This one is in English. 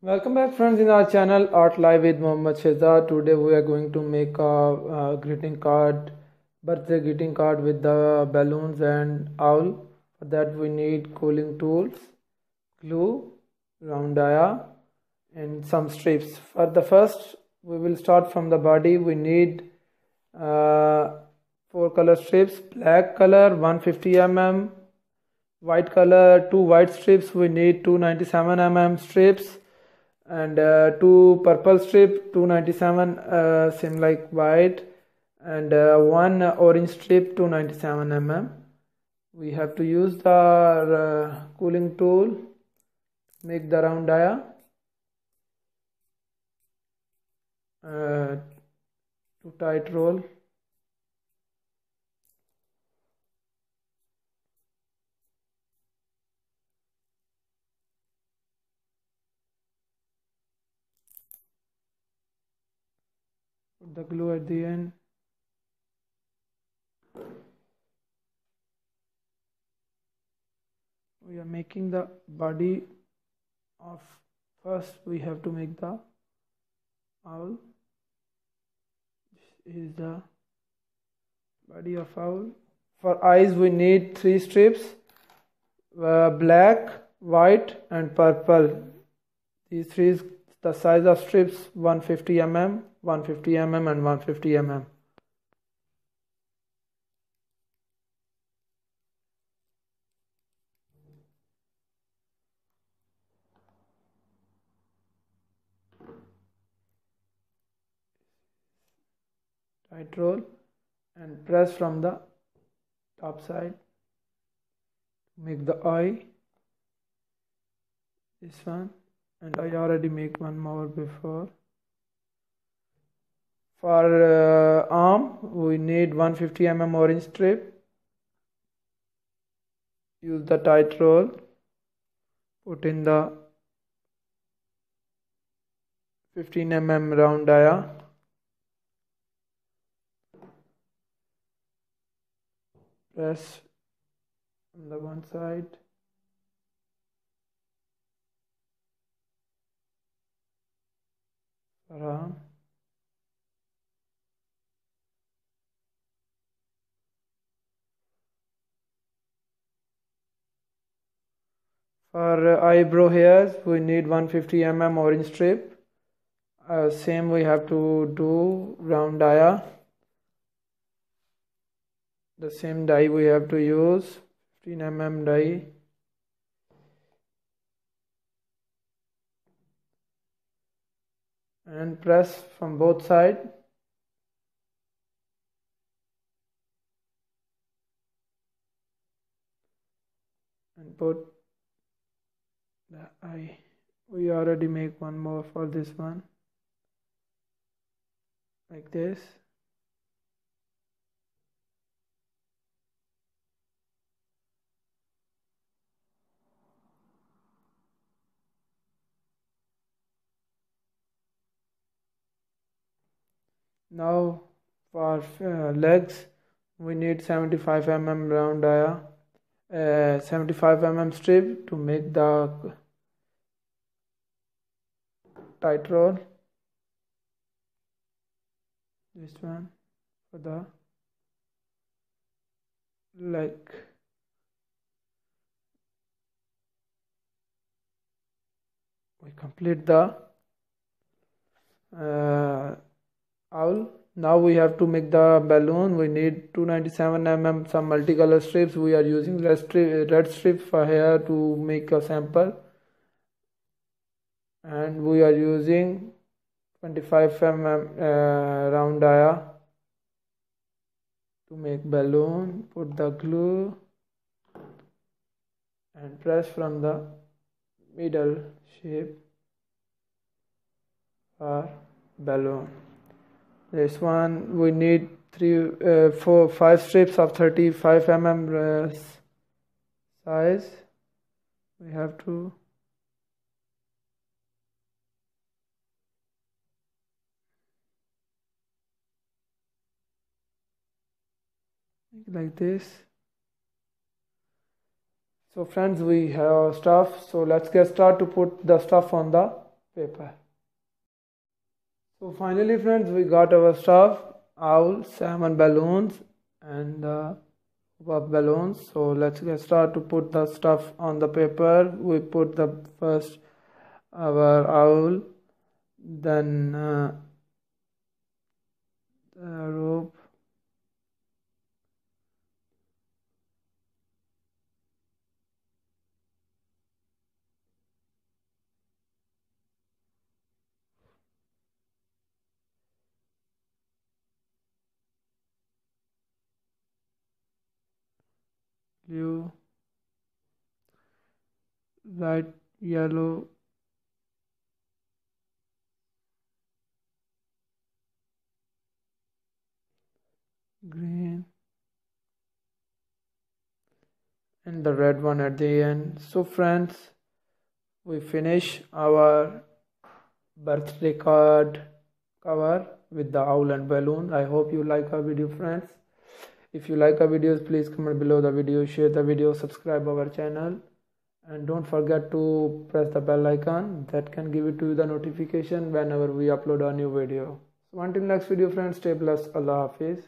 Welcome back friends in our channel Art Live with Mohammad Shehzad. Today we are going to make a greeting card, birthday greeting card with the balloons and owl. For that we need quilling tools, glue, round dia and some strips. For the first we will start from the body. We need 4 color strips, black color 150 mm, white color 2 white strips, we need 297 mm strips, and 2 purple strip 297 same like white, and 1 orange strip 297 mm. We have to use the quilling tool, make the round dia, to tight roll. Put the glue at the end. We are making the body of, first we have to make the owl. This is the body of owl. For eyes we need 3 strips, black, white and purple. These 3 is the size of strips 150 mm, 150 mm and 150 mm. Tight roll and press from the top side. Make the eye, this one, and I already make one more before. For arm we need 150 mm orange strip. Use the tight roll, put in the 15 mm round dia, press on the one side, for arm, for eyebrow hairs we need 150 mm orange strip. Same we have to do round dia. The same die we have to use, 15 mm die. And press from both sides. And put the eye. We already make one more for this one, like this. Now for legs we need 75 mm round dia, 75 mm strip to make the tight roll. This one for the leg. We complete the owl. Now we have to make the balloon. We need 297 mm some multicolor strips. We are using red strip for here to make a sample, and we are using 25 mm round dia to make balloon. Put the glue and press from the middle shape for balloon. This one we need 5 strips of 35 mm size. We have to like this. So friends, we have stuff, so let's get started to put the stuff on the paper. So finally friends, we got our stuff: owl, salmon balloons and puff balloons. So let's get started to put the stuff on the paper. We put the first our owl, then the rope, blue, white, yellow, green, and the red one at the end. So friends, we finish our birthday card cover with the owl and balloon. I hope you like our video friends. If you like our videos, please comment below the video, share the video, subscribe our channel, and don't forget to press the bell icon that can give it to you the notification whenever we upload a new video. So until next video friends, stay blessed. Allah Hafiz.